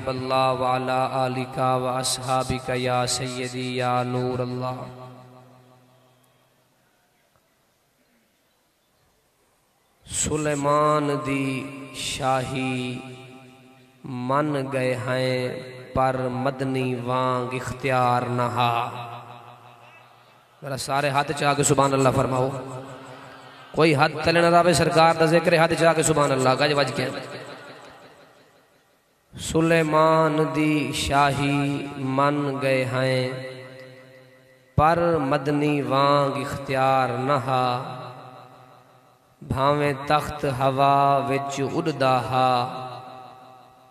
हबीब अल्लाह व अला आलिका व अस्हाबिका या सय्यदी या नूर अल्लाह। सुलेमान दी शाही मन गए हैं पर मदनी वांग इख्तियार नहा। मेरा सारे हाथ चाह के सुभान अल्लाह फरमाओ। कोई हाथ तले न रहे सरकार का जिक्र हाथ चाह के सुभान अल्लाह गज बज के। सुलेमान दी शाही मन गए हैं पर मदनी वांग इख्तियार नहा। भावें तख्त हवा विच उड़दा हा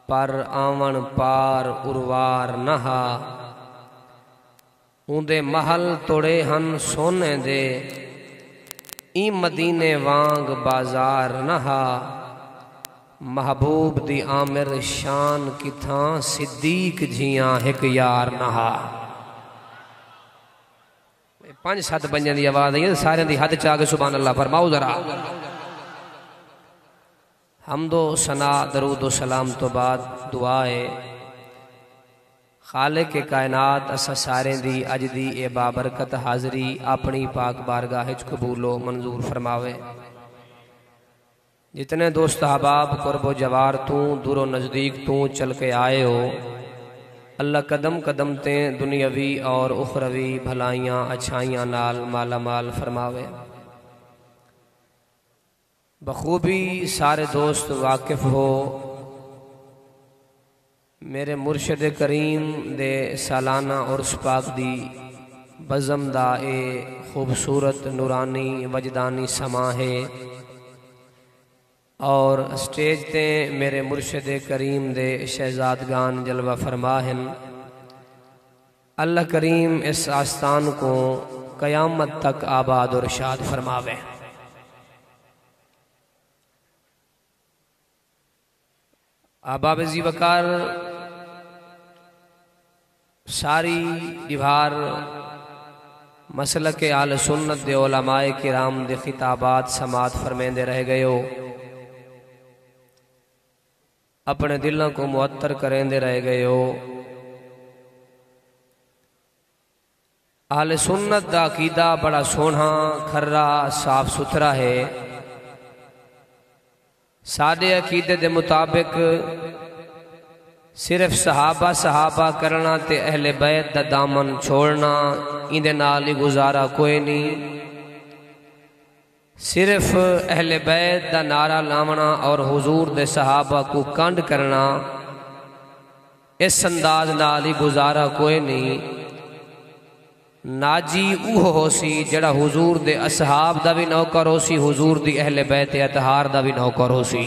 पर आवन पार उर्वार नहा। उंदे महल तोड़े हन सोने दे ई मदीने वांग बाजार नहा। महबूब दी आमिर शान किथां सिद्दीक जियां हिक यार नहा। 5-7 बंदियां दी आवाज आई सारे दी हद चाह के सुभान अल्लाह फरमाओ जरा। हमदो सना दरूद व सलाम तो बाद दुआ है खालिक के कायनात असा सारे दी अज दी ए बाबरकत हाजरी अपनी पाक बारगाह च कबूलो मंजूर फरमावे। जितने दोस्त अहबाब कुर्बो जवार तू दूरो नज़दीक तू चल के आए हो अल्लाह कदम कदम ते दुनियावी और उखरवी भलाइयाँ अच्छाइयाँ नाल माला माल फरमावे। बखूबी सारे दोस्त वाकिफ हो मेरे मुर्शद करीम दे सालाना उर्स पाक दी बज़म दा ए खूबसूरत नूरानी वजदानी समा है। और स्टेज ते मेरे मुर्शद करीम दे शहजादगान जलवा फरमाहन। अल्लाह करीम इस आस्थान को क़यामत तक आबाद और शाद फरमावे। अहबाब जी वकार सारी दिवार मसल के आल सुन्नत दे उलमाए किराम दे खिताबात समात फरमेंदे रह गए हो। अपने दिलों को मुअत्तर करेंदे रह गए हो। आल सुन्नत दा अकीदा बड़ा सोहना खर्रा साफ सुथरा है। साडे अकीदे दे मुताबिक सिर्फ सहाबा करना ते अहले बैत दा दामन छोड़ना इंदे नाल ही गुजारा कोई नहीं। सिर्फ अहले बैत दा नारा लावना और हुजूर दे सहाबा को कंड करना इस अंदाज नाल ही गुजारा कोई नहीं। नाजी उह होसी जड़ा हुजूर दे असहाब दा भी नौकर होसी हुजूर दी अहले बैत अतहार दा भी नौकर होसी।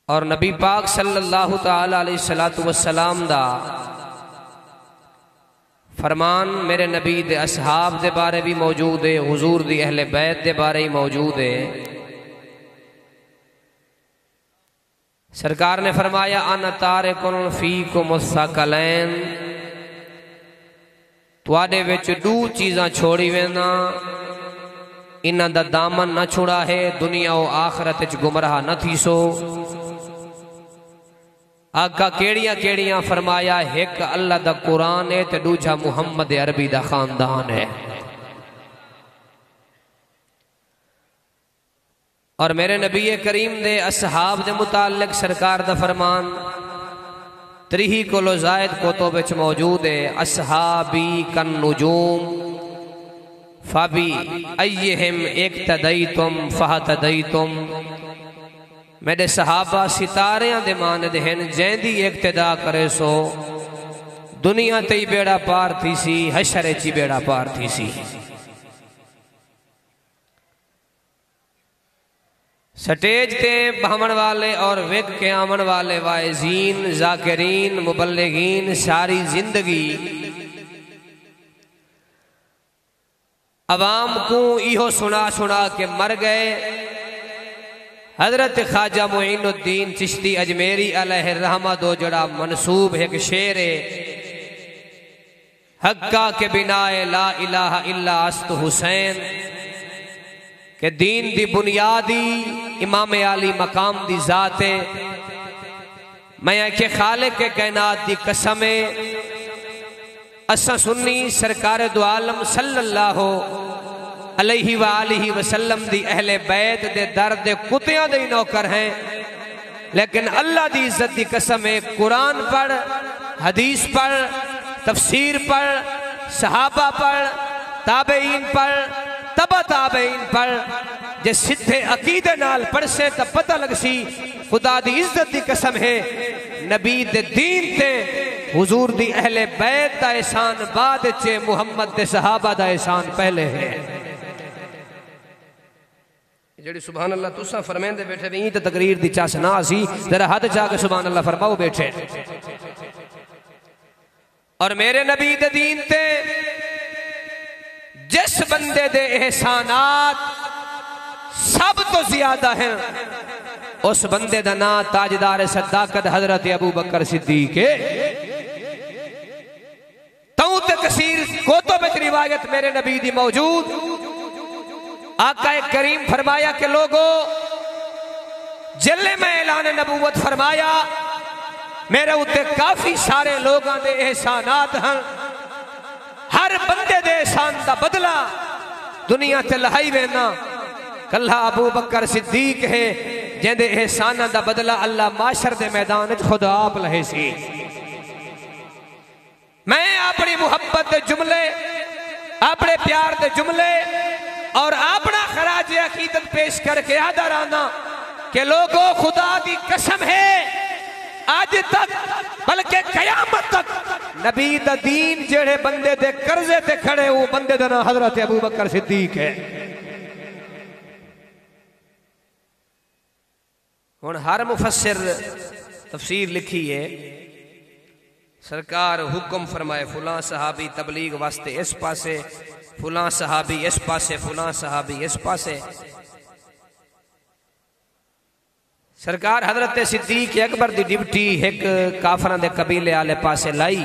और नबी पाक सल्लल्लाहु तआला अलैहि सलातु वस्सलाम दा फरमान मेरे नबी दे असहाब दे बारे भी मौजूद है हुजूर दी अहले बैत दे बारे ही मौजूद है। सरकार ने फरमाया अन तारिकुन फीकुम मुस्तकलैन तुहाडे विच दो चीज़ां छोड़ी वेना इन्हां दा दामन न छुड़ा है दुनिया और आखरत च गुमराह न थी सो। आका केड़ियां केड़ियां फरमाया एक अल्लाह दा कुरान है ते दूजा मुहम्मद अरबी दा खानदान है। और मेरे नबी करीम दे असहाब दे मुतालिक सरकार दा फरमान 3 कोलो जायद कुतुब विच मौजूद है। असहाबी कन नुजूम फबी अय्यहिम इक्तदैतुम फहतदैतुम। मेरे सहाबा सितारियां दे मानद हैं जैंदी इक्तदा करे सो दुनिया ते ही बेड़ा पार थी सी हशर च बेड़ा पार थी सी। स्टेज ते बहमन वाले और वेग के आमन वाले वाइजीन जाकिरीन मुबल्लिगीन सारी जिंदगी अवाम को इहो सुना सुना के मर गए। हजरत ख्वाजा मोइनुद्दीन चिश्ती अजमेरी अलैहि रहमत जड़ा मनसूब एक शेर है हक्का के बिनाए ला इलाहा इल्ला अस्त हुसैन कि दीन दी बुनियादी इमाम आली मकाम दी जात है। मैं आखे खालिक के कायनात दी कसम है, असा सुन्नी सरकार दो आलम सल्लल्लाहु अलैहि वालिहि वसल्लम दी अहले बैत दे दर दे कुत्तियां दे नौकर हैं। लेकिन अल्लाह दी इज्जत दी कसम है, कुरान पढ़, हदीस पढ़, तफसीर पढ़, सहाबा पढ़, ताबईन पढ़, तबा ताबईन पढ़, जे सीधे अकीदे नाल पढ़ से तो पता लग सी खुदा दी इज्जत दी कसम है नबी दे दीन ते हुजूर दी अहले बैत दा एहसान बाद चे, मुहम्मद दे सहाबा दा एहसान पहले है। जेड़ी सुभान अल्लाह तुसा फरमांदे बैठे नहीं तो तकरीर दी चास ना सी, जरा हाथ जाके सुभान अल्लाह फरमाओ बैठे। और मेरे नबी दे दीन ते जिस बंदे दे एहसानात सब तो ज्यादा हैं, उस बंदे दा ना ताजदार सद्दाकत हजरत अबू बकर सिद्दीक है। तऊ ते कसीर कोतो में रिवायत मेरे नबी दी मौजूद। आका करीम फरमाया कि लोगों जल्ले में ऐलान नबूवत फरमाया, मेरे उत्ते काफी सारे लोगों दे एहसानात हैं, हर बंदे दे एहसान दा बदला दुनिया ते लहाई वेना। कल्ला अबू बकर सिद्दीक है जिंदे एहसाना दा बदला अल्लाह माशर दे मैदान खुद आप लहे सी। मैं अपनी मुहब्बत दे जुमले, अपने प्यार दे जुमले और अपना खराज अकीदत पेश करके आदा रहना कि लोगों खुदा दी कसम है आज तक बल्कि कयामत तक नबी दा दीन जेड़े बंदे दे कर्जे ते खड़े वो बंदे दा नाम हजरत अबू बकर सिद्दीक है। हुण हर मुफस्सिर तफसीर लिखी है, सरकार हुक्म फरमाए फुला सहाबी तबलीग वास्ते इस पासे, फुला सहाबी इस पासे, फुला सहाबी इस पासे। सरकार हजरत सिद्दीक अकबर दी डिप्टी एक काफरां दे कबीले आले पासे लाई,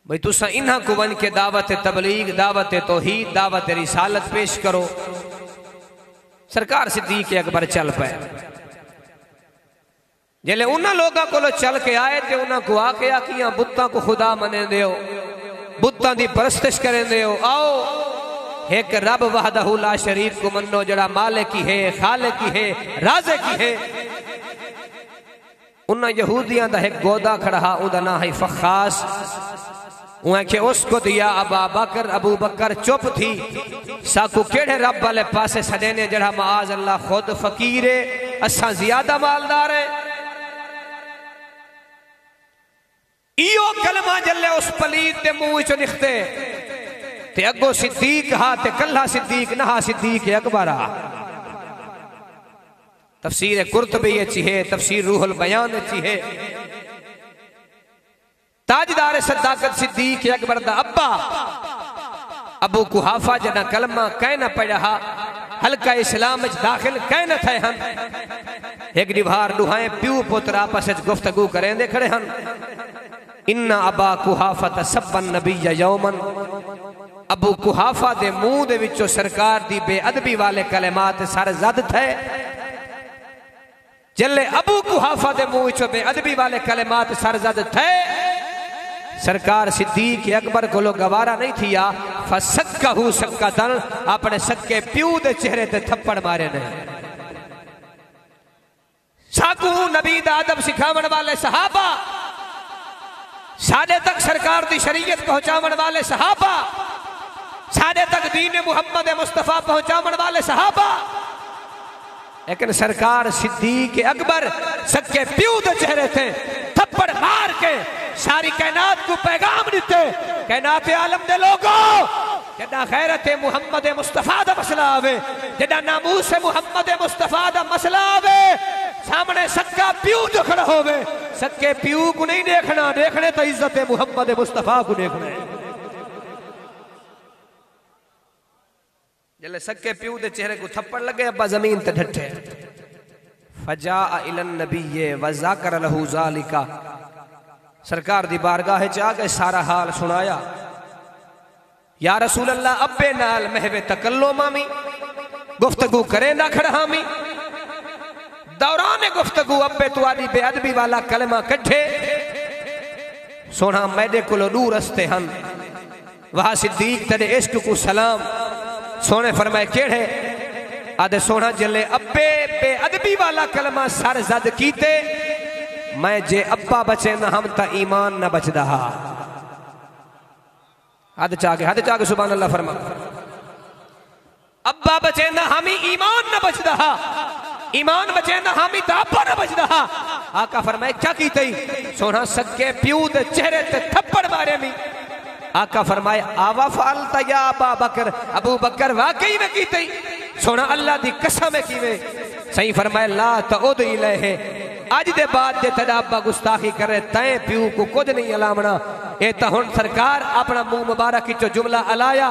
भाई तुसा इन्हां को वन के दावत तबलीग, दावत तौहीद, दावत रिसालत पेश करो। सरकार सिद्दीक अकबर चल पे, जिले उन्हां लोगों को चल के आए थे उन्हां को आके आखियां बुत्तां को खुदा मने दियो, बुत्तां दी परस्तिश करें दियो, आओ एक रब वहदहु ला शरीक को मनो जड़ा मालिक की है, खालिक की है, राज़िक की है। उन्हां यहूदियां दा एक गोदा खड़ा, उदा ना है फखास, उनके उसको दिया अबा बकर, अबू बकर चुप थी। साकू केड़े रब वाले पासे सदेने जड़ा माज अल्लाह खुद फकीर है, असा ज्यादा मालदार है। इयो कलमा जल्ले उस पलीत दे मुंह चो निकते ते अगो सिद्दीक हा ते कल्ला सिद्दीक ना हा सिद्दीक अकबर आ। तफसीर कुर्तबी अच्छी है, तफसीर रूहुल बयान अच्छी है। ताजदार सद्दाकत सिद्दीक अकबर दा अब्बा अबू कुहाफा जना कलमा कह न पढ़ा, हल्का इस्लाम दाखिल कह न थे हन। एक दिवार दुहाए प्यू पुत्र आपस गुफ्तगू करें दे खड़े हन। इन्ना अबा कुहाफा तसब्बन नबीया यौमन, अबू कुहाफा दे मुंह दे विचों सरकार दी बेअदबी वाले कलमात सरजद थे। जल्ले अबू कुहाफा दे मुंह विचों बेअदबी वाले कलमात सरजद थे, सरकार सिद्दीक अकबर को गवारा नहीं थिया, फसक्कहु सक्कतन, अपने सक्के प्यू दे चेहरे ते थप्पड़ मारे ने। साकू नबी दा अदब सिखावन वाले सहाबा, साडे तक सरकार दी शरीयत पहुंचावन वाले सहाबा, साडे तक दीन मुहम्मद मुस्तफा पहुंचावन वाले सहाबा। लेकिन सरकार सिद्दीक अकबर सक्के प्यू दे चेहरे थे थप्पड़ मार के सारी कायनात को पैगाम दिते, कायनात आलम दे लोगों जदा गैरत मुहम्मद मुस्तफा दा मसला आवे, जदा नामूस मुहम्मद मुस्तफा दा मसला आवे, सामने सक्का प्यू जो खड़ा होवे, सक्के प्यू को नहीं देखना, देखने तो इज्जत मुहम्मद मुस्तफा को देखना है। जले सक्के प्यू दे चेहरे को थप्पड़ लगे, अब्बा जमीन ते ढठे। फजा इलन नबी व ज़ाकर लहू ज़ालिका, सरकार दी बारगाह च आ गए, सारा हाल सुनाया। या रसूल अल्लाह अब्बे नाल महवे तकल्लो मामी गुफ्तगू करे ना खड़हामी दौरान गुफ्तगू अब्बे तुआदी बेअदबी वाला कलमा कट्ठे सोना मैदे को दूर रस्ते हन वहां सिद्दीक तेरे इश्क को सलाम सोने फरमाए केड़े आदे सोना जले अब्बे बेअदबी वाला कलमा सर जद कीते मैं जे अब्बा बचे न हम ता ईमान न बचदा हद चाके सुभान अल्लाह फरमा अब्बा बचे न हम ईमान न बचदा ईमान बचे न हम ता अब्बा न बचदा आका फरमाए क्या कीते सोना सक्के प्यू दे चेहरे ते थप्पड़ मारे मी आका फरमाए आवा फालता या अबू बकर वाकई में कीते सोना अल्लाह दी कसम कीवे सही फरमाए ला तउद इलैहि अज दे बाद जे तेरा अब्बा गुस्ताखी करे तैं प्यू को कुछ नहीं अलामना ए तो हुण सरकार अपना मुंह मुबारक चो जुमला अलाया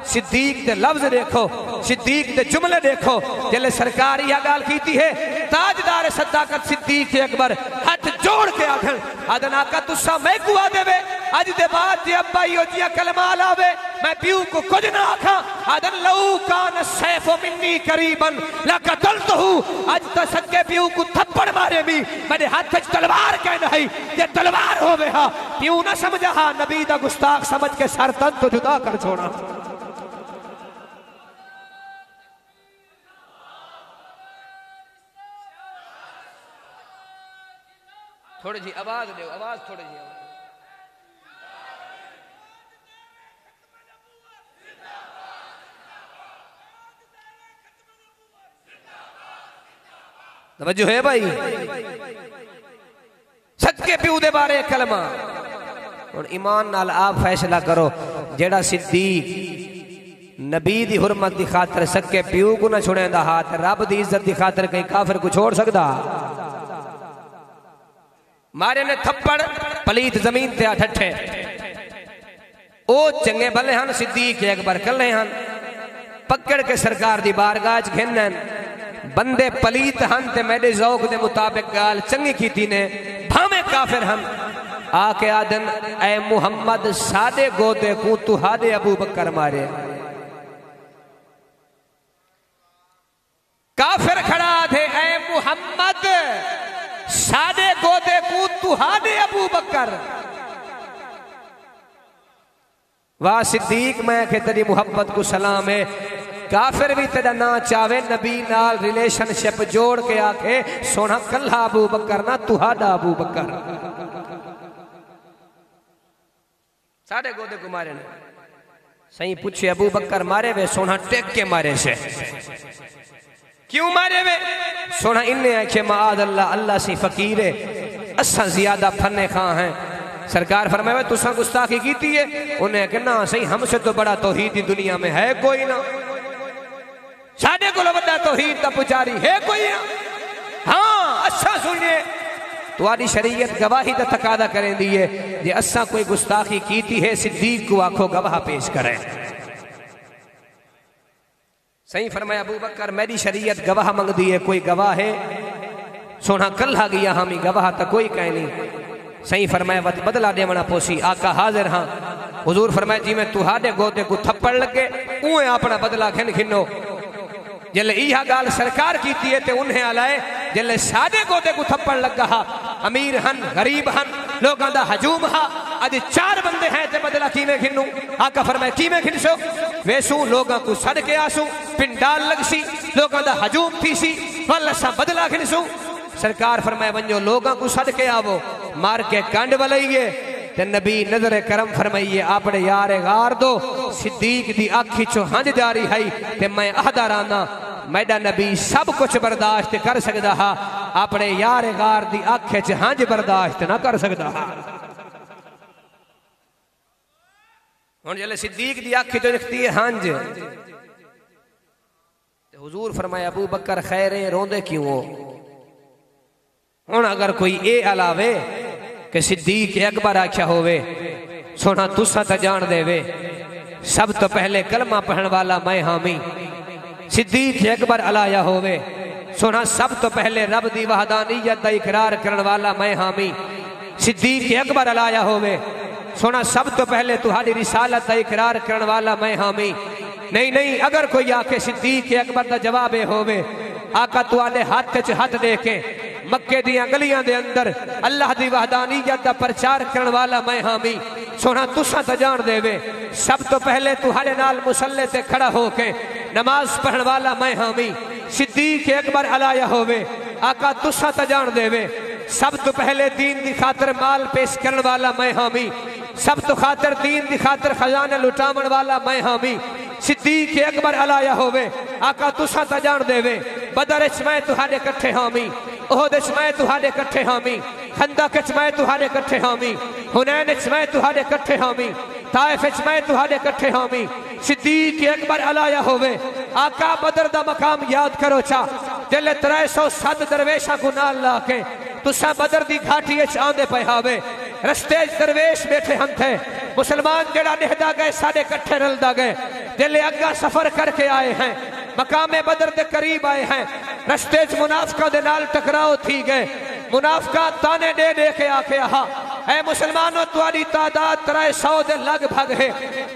सिद्दीक दे लफ्ज देखो सिद्दीक दे जुमले देखो जले सरकार यह गाल कीती है ताजदार सदाकत सिद्दीक अकबर हाथ जोड़ के आखन आदन आका तुसा मैं कुआ देवे अज दे बाद जे अब्बा यो जिया कलमा लावे मैं प्यू को कुछ ना आखा आदन लऊ कान सैफो मिन्नी करीबन लकतलतहु आज तो सक्के प्यू को थप्पड़ मारे भी मेरे हाथ में तलवार कह नहीं ये तलवार होवे हा प्यू ना समझा हा नबी दा गुस्ताख समझ के सर तन तो जुदा कर छोड़ा थोड़ी जी आवाज दे आवाज थोड़ी जी तवज्जो है भाई सदके प्यू दे बारे कलमा और ईमान नाल आप फैसला करो जेड़ा सिद्दीक नबी दी हुरमत दी खातर सके प्यू को ना छुड़ेंदा हाथ रब दी इज्जत दी खातर कहीं काफिर को छोड़ सकदा मारे ने थप्पड़ पलीत जमीन ते ठठे ओ चंगे भले हन सिद्दीक अकबर कल्ले हन पकड़ के सरकार दी बारगाह च घेनन बंदे पलीत हन ते मेरे ज़ौक दे मुताबिक गाल चंगी कीती ने भावे काफिर हन आके आदन ए मुहम्मद सादे गोदे को तुहादे अबू बकर मारे काफिर खड़ा थे ए मुहम्मद सादे गोदे को तुहादे अबू बकर वाह सिद्दीक मैं के तेरी मुहब्बत को सलाम है काफिर भी तेरा ना चावे नबी नाल रिलेशनशिप जोड़ के आखे सोना कल्ला अबू बकर ना तुहादा अबू बकर सादे गोदे को मारे ने सही पूछे अबू बकर मारे वे सोना टेक के मारे से क्यों मारे वे सोना इन्ने आखे माद अल्लाह अल्लाह सी फकीर है असा ज्यादा फन्ने खां हैं सरकार फरमाए तुसा गुस्ताखी कीती है उन्हें कहना सही हमसे तो बड़ा तौहीद दुनिया में है कोई ना साडे को बड़ा तौहीद दा पुजारी है कोई ना हाँ अच्छा सुनिए तुम्हारी शरीयत गवाही दा तकादा करेंदी है जे असा कोई गुस्ताखी कीती है सिद्दीक को आखो गवाह पेश करे सही फरमाया अबू बकर मेरी शरीयत गवाह मंगदी है कोई गवाह है सोना कल्हा गया हामी गवाह तो कोई कह नहीं सही फरमाया बदला देवना पोसी आका हाजिर हाँ हुजूर फरमाया जी मैं तुहाडे गोदे को थप्पड़ लगे उए अपना बदला खिन खिनो जल्ले यह गाल सरकार कीती है ते उन्हें आलाए जल्ले सादे गोदे को थप्पड़ लगा हा अमीर हन गरीब हन लोगों दा हजूम हा अज चार बंदे हैं ते बदला कीमें खिनू आका फरमाए कीमें खिनसो वेसू लोगों को सड़ के आसू पिंडाल लगसी लोगों दा हजूम थी सी वल सा बदला खिनसू सरकार फरमाए वंजो लोगों को सड़ के आवो मार के कांड वलाइए ते नबी नजर करम फरमाइए अपने यार गार दो सिद्दीक दी आखी चो हंज जारी है ते मैं अहदाराना मैडा नबी सब कुछ बर्दाश्त कर सकदा हा अपने यार गार दी आखे च हंज बर्दाश्त ना कर सकदा हा हुण जले सिद्दीक दी आखी तो निकती है हंज ते हुजूर फरमाया अबू बकर खैरे रोंदे क्यों हो हुण अगर कोई ए अलावे कि सिद्दीक अकबर आख्या होवे सोना तुसा तो जान देवे सब तो पहले कलमा पढ़न वाला मैं हामी सिद्दीक अकबर अलाया होवे सोना सब तो पहले रब दी वहदानियत दा इकरार करन वाला मैं हामी सिद्दीक अकबर अलाया होवे सोना सब तो पहले तुम्हारी रिसालत का इकरार करने वाला मैं हामी। नहीं नहीं, अगर कोई आके सिद्दीक अकबर का जवाब होवे, आका तुहाडे हाथ च हाथ दे के मक्के दियां गलियां दे अंदर अल्लाह दी वहदानियत दा प्रचार करने वाला मैं हामी। सोना तुसा तो जान देवे, सब तो पहले तुहाडे नाल मुसल्ले ते खड़ा होके नमाज पढ़ने वाला मैं हामी। सिद्दीक अकबर अलाया होवे, आका तुसा तो जान देवे, सब तो पहले दीन दी खातर माल पेश करने वाला मैं हामी। सब तो खातर दीन दी खातर खजाना लुटावन वाला मैं हामी। सिद्दीक अकबर अलाया होवे, आका तुसा तो जान देवे, बदर च मैं तुहाडे कट्ठे हामी, ओहद च मैं तुहाडे कट्ठे हामी, खंदक च मैं तुहाडे कट्ठे हामी, हुनैन च मैं तुहाडे कट्ठे हामी, ताइफ च मैं तुहाडे कट्ठे हामी। सिद्दीक अकबर अलाया होवे, आका बदर दा मकाम याद करो चा, जिले 307 दरवेशा को नाल ला के तुसा बदर दी घाटी च आंदे पे हावे। रस्ते दरवेश बैठे हन थे, मुसलमान जेड़ा निहदा गए साडे कट्ठे रलदा गए, जिले अग्गा सफर करके आए हैं, मकामे बदर दे करीब आए हैं, रस्ते च मुनाफिका दे नाल टकराव थी गए। मुनाफिका ताने दे दे के आके आहा, ऐ मुसलमानों तुम्हारी तादाद 300 दे लगभग है,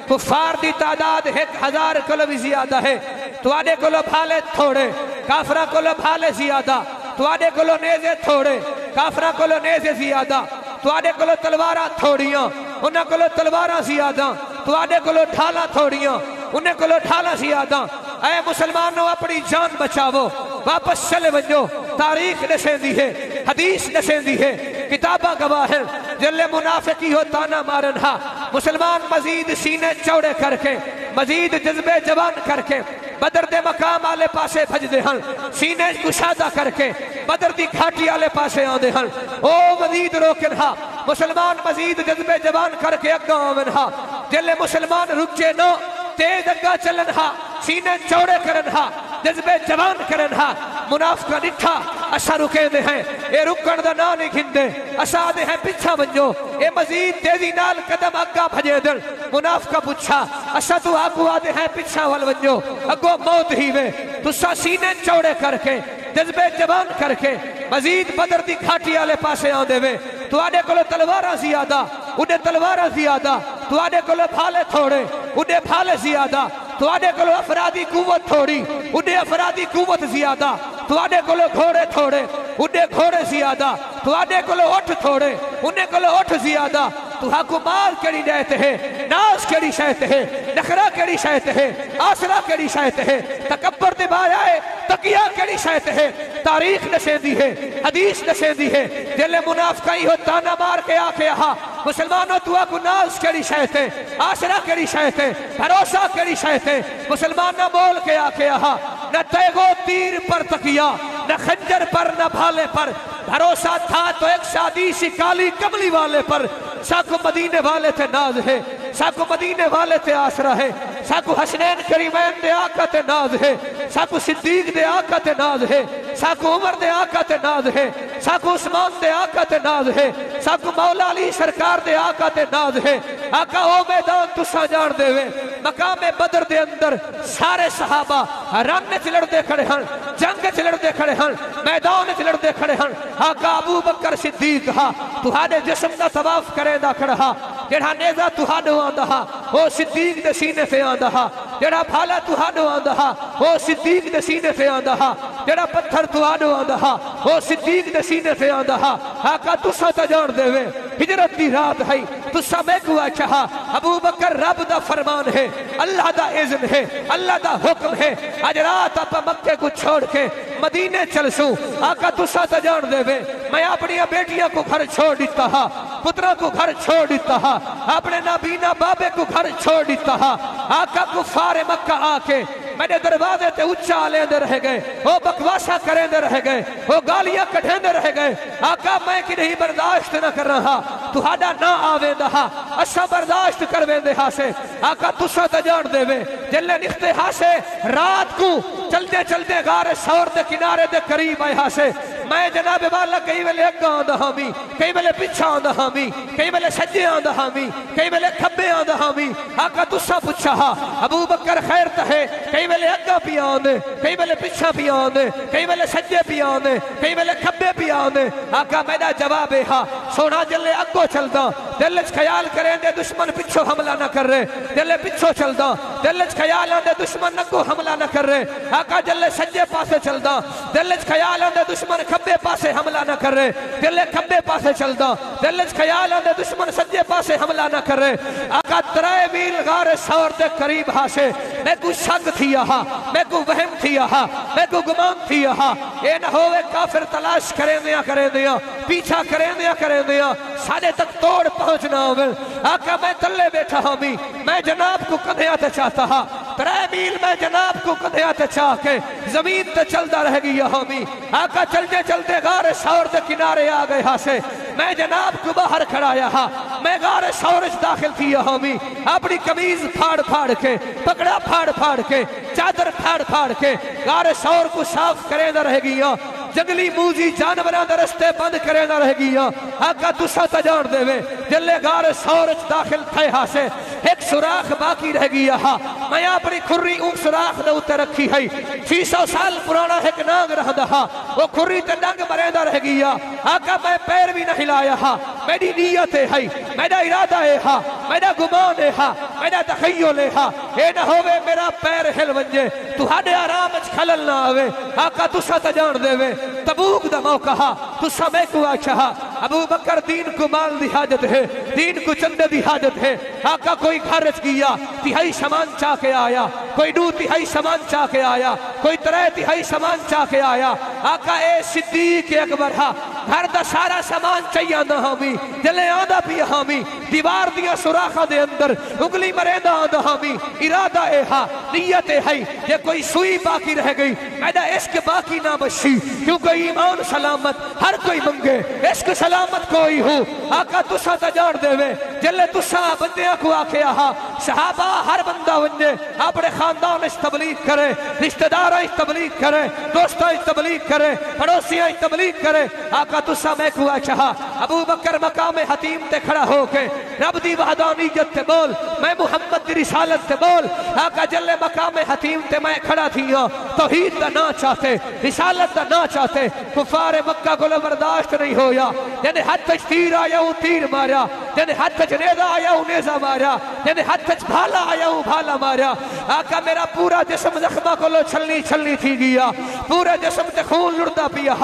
कुफार दी तादाद 1000 कोलो भी ज्यादा है। तुहाडे कोलो भाले थोड़े, काफरा कोलो भाले ज्यादा, तुहाडे कोलो नेज़े थोड़े, काफरा कोलो नेज़े ज्यादा, तुहाडे कोलो तलवारां थोड़ियां, उन्हां कोलो तलवारां ज्यादा, तुहाडे कोलो ढालां थोड़ियां, उन्हें कोलो ढालां ज्यादा। ऐ मुसलमानों अपनी जान बचावो, वापस चले वजो। तारीख दसेंदी है, हदीस दसेंदी है, किताबा गवाह है, जल्ले मुनाफिकी हो ताना मारन हा। मुसलमान मजीद सीने चौड़े करके, मजीद जज्बे जवान करके बदर दे मकाम आले पासे भजदे हन, सीने कुशादा करके बदर दी घाटी आले पासे आंदे हन। ओ मजीद रोकन हा, मुसलमान मजीद जज्बे जवान करके अग्गा आवन हा। जल्ले मुसलमान रुके नो, तेज अग्गा चलन हा, सीने चौड़े करन हा, जज्बे जवान करन हा। मुनाफिका डिठा असा रुके दे हैं, ये रुकण दा ना नहीं खिंदे, असा दे हैं पिछा वंजो, ये मजीद तेजी नाल कदम अग्गा भजे दन। मुनाफिका पूछा, असा तू आगू आदे हैं पिछा वल वंजो, अगो मौत ही वे। तुसा सीने चौड़े करके जज्बे जवान करके मजीद बदर दी घाटी आले पासे आंदे वे। तुहाडे कोलो तलवारां ज्यादा, उडे तलवारां ज्यादा, तुहाडे कोलो भाले थोड़े, उडे भाले ज्यादा, तुहाडे कोलो अफरादी कुव्वत थोड़ी, उडे अफरादी कुव्वत ज्यादा, तुहाडे कोलो घोड़े थोड़े, उडे घोड़े ज्यादा, तुहाडे कोलो ओठ थोड़े, उन्हें कोलो ओठ ज्यादा। तुहाकू माल केड़ी देते है, नाज केड़ी शहते है, नखरा केड़ी शहते है, आसरा केड़ी शहते है, तकब्बर दे बाया है, तकिया केड़ी शहते है। तारीख नशेंदी है, हदीस नशेंदी है, जले मुनाफिका ही हो ताना मार के आके आहा। मुसलमानों तुहाकू नाज केड़ी शहते, आसरा केड़ी शहते, भरोसा केड़ी शहते। मुसलमान ना बोल के आके आहा, न तेगो तीर पर तकिया, न खंजर पर, न भाले पर, भरोसा था तो एक शादी सी काली कमली वाले पर। साको मदीने वाले थे नाज है, साको मदीने वाले थे आसरा है, साको हसनैन करीमैन दे आका ते नाज है, साको सिद्दीक दे आका ते नाज है, साको उमर दे आका ते नाज है, साको उस्मान दे आका ते नाज है, साको मौला अली सरकार दे आका ते नाज है। आका ओ मैदान तुसा जान देवे, मकामे बदर दे अंदर सारे सहाबा रन च लड़ते खड़े हन, जंग च लड़ते खड़े हन, मैदान च लड़ते खड़े हन। आका अबू बकर सिद्दीक हा तुहाडे जिस्म दा तवाफ करेंदा खड़ा हा, जेड़ा नेज़ा तुहाडो आंदा हा ओ सिद्दीक दे सीने ते आंदा हा, जेड़ा भाला तुहाडो आंदा हा ओ सिद्दीक दे सीने ते आंदा हा, जेड़ा पत्थर तुहाडो आंदा हा ओ सिद्दीक दे सीने ते आंदा हा। आका तुसा तो जान देवे, हिजरत दी रात है, तुसा मैकू आखा अबू बकर रब दा फरमान है, अल्लाह दा इज़्न है, अल्लाह दा हुक्म है, आज रात आप मक्के को छोड़ के मदीने चलसू। आका तुसा तो जान देवे, मैं अपनी बेटियां को घर छोड़ दिता हा, पुत्रों को घर छोड़ दिता हा, अपने नाबीना बाबे को घर छोड़ दिता हा। आका कुफार मक्का आके मेरे दरवाजे ते उच्चा लेंदे रह गए, वो बकवासा करेंदे रह गए, वो गालियां कढ़ेंदे रह गए। आका मैं कि नहीं बर्दाश्त न कर रहा, तुहाडा ना आवेंदा हा, असा बर्दाश्त कर वेंदे हा से। आका तुसा तो जान देवे, जल्ले निकते हा से रात को चलते चलते गारे सौर दे किनारे दे करीब आए हा से। मैं जनाब वाला कई वेले अग्गा आंदा हामी, कई वेले पिछा आंदा हामी, कई वेले सज्जे आंदा हामी, कई वेले खब्बे खब्बे आंदा हामी आका तुसा पुछा हा अबू बकर खैर तहे कई वेले अग्गा पिया आंदे कई वेले पिछा पिया आंदे कई वेले सज्जे पिया आंदे कई वेले खब्बे पिया आंदे आका मेरा जवाब है हा सोना जल्ले अग्गो चलदा दिल च ख्याल करें दे दुश्मन पिछो हमला ना कर रहे जल्ले पिछो चलदा दिल च ख्याल आंदे दुश्मन अग्गो हमला ना कर रहे आका जल्ले सज्जे पासे चलदा दिल च ख्याल आंदे दुश्मन खब्बे पासे हमला ना कर रहे जल्ले खब्बे पासे चलदा दिल च ख्याल आंदे दुश्मन सज्जे पासे हमला ना कर रहे आका 3 मील गारे सौर दे करीब हासे मैं को शक थिया हा मैं को वहम थिया हा मैं को गुमान थिया हा ए ना होवे काफिर तलाश करे दिया पीछा करे दिया साडे तक तोड़ पहुंचना होवे आका मैं तल्ले बैठा हामी मैं जनाब को कन्या ते चाहता हा 3 मील मैं जनाब को कन्या ते चाह के जमीन ते चलता रह गया हामी आका चलते चलते गारे सौर दे किनारे आ गए हासे मैं जनाब को बाहर खड़ाया हा मैं गारे सौर दाखिल किया हामी अपनी कमीज फाड़ फाड़ के पकड़ा फाड़ फाड़ के चादर फाड़ फाड़ के गारे सौर को साफ करे रह गया जंगली मूजी जानवरों के रस्ते बंद करे रह गया आका तुसा तो जान देवे जल्ले गारे सौर दाखिल थे हासे एक सुराख बाकी रह गया हा मैं अपनी खुर्री उन सुराख दे उत्ते रखी है 600 साल पुराना एक नाग रहदा हा वो खुर्री ते डंग मरेंदा रह गया आका मैं पैर भी नहीं हिलाया हा मेरी नीयत है मेरा इरादा है हा मेरा गुमान है हा मेरा तखय्युल है हा ए ना होवे मेरा पैर हिल वंजे तुहाडे आराम च खलल ना आवे आका तुसा तो जान देवे तबूक दा मौका हा तुसा मैं को आखा हा अबू बकर दीन को माल दी हाजत है दीन को चंदे दी हाजत है आका कोई घर किया तिहाई सामान चा के आया कोई 2 तिहाई सामान चा के आया कोई 3 तिहाई सामान चा के आया आका ए सिद्दीक अकबर हा घर दा सारा सामान चाहिए ना हामी जले आंदा भी हामी दीवार दिया सुराखा दे अंदर उंगली मरेंदा आंदा हामी इरादा ए हा नियत है ये कोई सुई बाकी रह गई मेरा इश्क बाकी ना बची क्योंकि ईमान सलामत हर कोई मंगे इश्क सलामत कोई हो आका तुसा तो जान देवे जले तुसा बंदियां को आखे हा सहाबा हर बंदा वंजे अपने खानदान इस तबलीग करे रिश्तेदार इस तबलीग करे दोस्तों इस तबलीग करे पड़ोसियां इस तबलीग करे आका तुसा मैं को आखा अबू बकर मकाम हतीम ते खड़ा होके रब दी वहदानियत ते बोल मैं मुहम्मद दी रिसालत ते बोल आका जले मकाम हतीम ते मैं खड़ा थिया तौहीद दा ना चाहते रिसालत दा ना चाहते कुफार मक्का को बर्दाश्त नहीं होया जने हाथ च तीर आया हूं तीर मारा जने हाथ च नेजा आया हूं नेजा मारा जने हाथ च भाला आया हूं भाला मारा आका मेरा पूरा जिस्म जख्मा को छलनी छलनी थी गया पूरे जिस्म ते खून लुड़दा पिया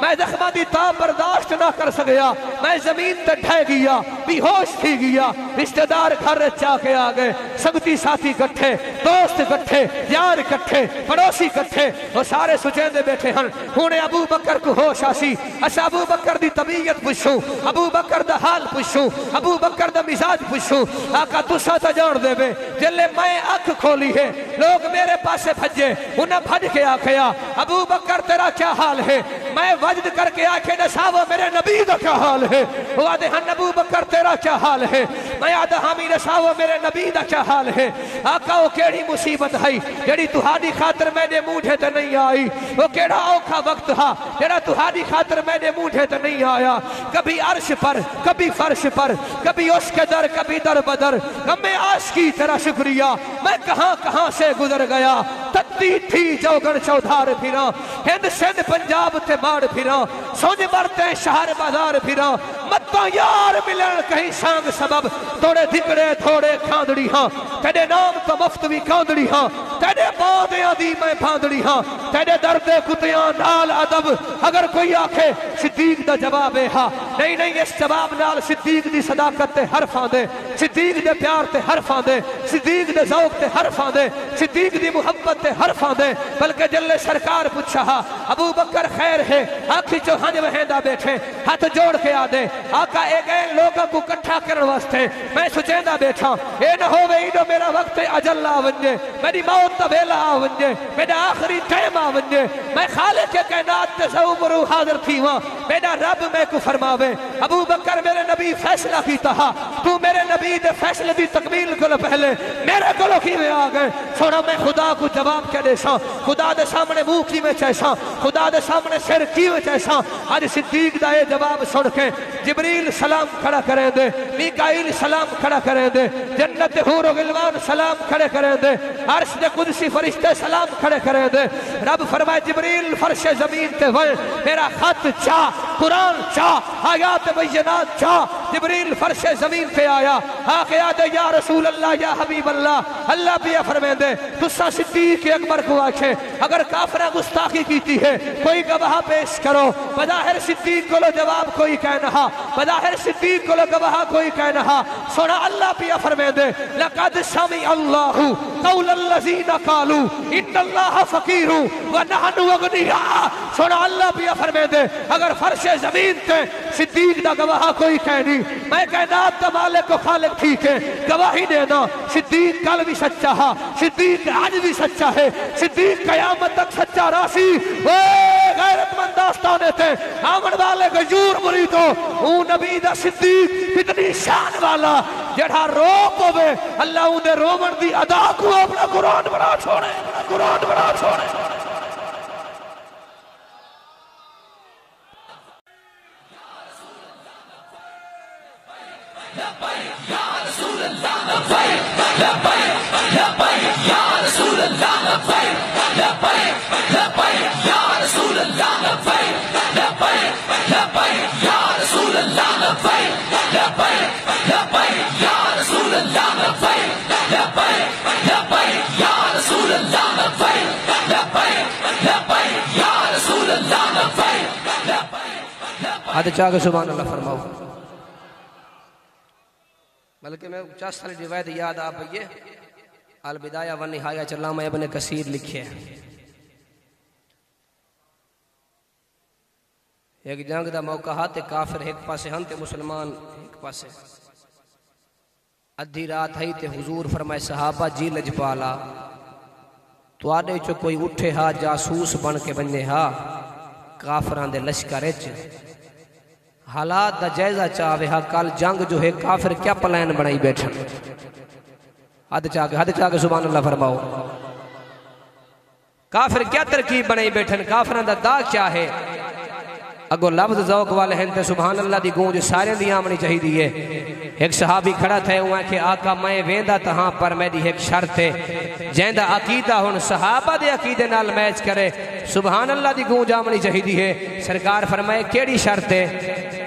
मैं जख्मा दी ताब बर्दाश्त ना कर सकया मैं जमीन ते ढह गया बेहोश थी गया रिश्तेदार घर चा के आ गए संगती साथी इकट्ठे दोस्त इकट्ठे यार इकट्ठे पड़ोसी इकट्ठे वो सारे सुचेंदे बैठे हैं हुणे अबू बकर को होश आसी असा अबू बकर दी तबीयत पुछूं अबू बकर दा हाल पुछूं अबू बकर दा मिजाज पुछूं आका तुसा तो जान देवे जल्ले मैं अख खोली है लोग मेरे पासे भजे उन्हें भज के आखया अबू बकर तेरा क्या हाल है मैं वजद करके आखे दसावो मेरे नबी दा क्या हाल है वो आदे हन अबू बकर तेरा क्या हाल है मैं आदा हामी दसावो मेरे नबी दा क्या हाल है आका वो केड़ी मुसीबत है जेड़ी तुहाडी खातिर मैंने मूठे ते नहीं आई वो केड़ा औखा वक्त हा जेड़ा तुहाडी खातिर मैंने मूठे ते नहीं आया कभी अर्श पर कभी फर्श पर कभी उसके दर कभी दर बदर गमे आशिकी तेरा शुक्रिया मैं कहां कहां से गुजर गया तत्ती थी चौगन चौधार फिरा हिंद सिंध पंजाब ते मार फिरा सोज मरते शहर बाजार फिरा मत्ता यार मिलन कहीं सांग सबब थोड़े धिकड़े थोड़े खांदड़ी हाँ तेरे नाम तो मुफ्त भी कांदड़ी हाँ तेरे बादियां दी मैं बांदड़ी हाँ तेरे दर्दे कुतियां नाल अदब अगर कोई आखे सिद्दीक दा जवाब है हाँ नहीं नहीं इस जवाब नाल सिद्दीक दी सदाकत ते हरफां दे सिद्दीक दे प्यार ते हरफां दे सिद्दीक दे ज़ौक़ ते हरफां दे सिद्दीक दी मुहब्बत ते हरफां दे बल्कि जल्ले सरकार पूछा अबू बकर खैर है आखी चो हंज वहेंदा बैठे हाथ जोड़ के आदे आका ए गए लोगों को इकट्ठा करने वास्ते मैं सुचेंदा बैठा ए न होवे इदो मेरा वक्त अजल आ वंजे मेरी मौत दा वेला आ वंजे मेरा आखिरी टाइम आ वंजे मैं खालिक के कायनात ते ज़रूर हाजिर थी वहां मेरा रब मैं को फरमावे अबू बकर मेरे नबी फैसला कीता तू मेरे नबी दे फैसले दी तकमील को पहले मेरे को किवें आ गए सोना मैं खुदा को जवाब क्या देसा खुदा दे सामने मुंह किवें चैसा खुदा दे सामने सिर किवें चैसा आज सिद्दीक दा ये जवाब सुन के जिब्रील सलाम खड़ा करें दे, मीकाईल सलाम खड़ा करें दे, जन्नत हूर व गिलमान सलाम खड़े करें दे, अर्श दे कुदसी फरिश्ते सलाम खड़े करें दे। रब फरमाए जिब्रील फर्श जमीन ते वल, मेरा खत चा, कुरान चा, आयात बैयनात चा। जिब्रील फर्श जमीन पे आया, आके आदे या रसूल अल्लाह या हबीब अल्लाह, अल्लाह पिया फरमांदे तुसा सिद्दीक अकबर को आखे अगर काफरा गुस्ताखी कीती है कोई गवाह पेश करो। बज़ाहिर सिद्दीक को जवाब कोई कह नहा, बज़ाहिर सिद्दीक को गवाह कोई कह नहा। सुना अल्लाह पिया फरमांदे लक़द समी अल्लाहु क़ौलल लज़ीना क़ालू इन्नल्लाह फ़क़ीरु व नहनु अग़निया। सुना अल्लाह पिया फरमांदे अगर फर्श जमीन ते सिद्दीक दा गवाह कोई कह नहीं, मैं कायनात दा मालिक को खालिक ठीक है गवाही देना। सिद्दीक कल भी सच्चा है, सिद्दीक आज भी सच्चा है, सिद्दीक क़यामत तक सच्चा रासी। ओ गैरतमंद आस्ताने थे आमन वाले गजूर मुरीदो ऊ नबी दा सिद्दीक कितनी शान वाला जेड़ा रो पवे अल्लाह उदे रोवन दी अदा को अपना कुरान बना छोड़े, कुरान बना छोड़े। हाथ चाह के सुभान अल्लाह फरमाओ। बल्कि मैं 50 साल रिवायत याद आ पई है, अल बिदाया व निहाया अल्लामा इब्न कसीर लिखे एक जंग दा मौका हा ते काफिर एक पासे हन ते मुसलमान एक पासे। अद्धी रात आई ते हुजूर फरमाए सहाबा जी लजपाला तुआडे चो कोई उठे हा जासूस बन के बने हा काफिरां दे लश्कर च हालात दा जायजा चावे हा कल जंग जो है काफिर क्या प्लान बनाई बैठन। हद चाके सुभान अल्लाह फरमाओ। काफिर क्या तरकीब बनाई बैठन, काफिरां दा दाग क्या है। अगो लफ्ज ज़ौक वाले हैं ते सुभान अल्लाह दी गूंज सारे दी आमनी चाहिदी है। एक सहाबी खड़ा थे उहाँ के आका मैं वेंदा तहां पर मेरी एक शर्त है जैंदा अकीदा हुन सहाबा दे अकीदे नाल मैच करे सुभान अल्लाह दी गूंज आमनी चाहिदी है। सरकार फरमाए केड़ी शर्त है,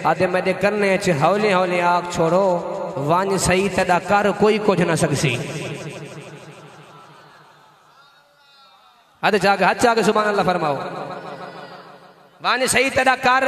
आदे मेरे करने च हौले हौले आग छोड़ो वांज सही तदा कर कोई कुछ ना सकसी। हद जाके सुभान अल्लाह फरमाओ। वांज सही तदा कर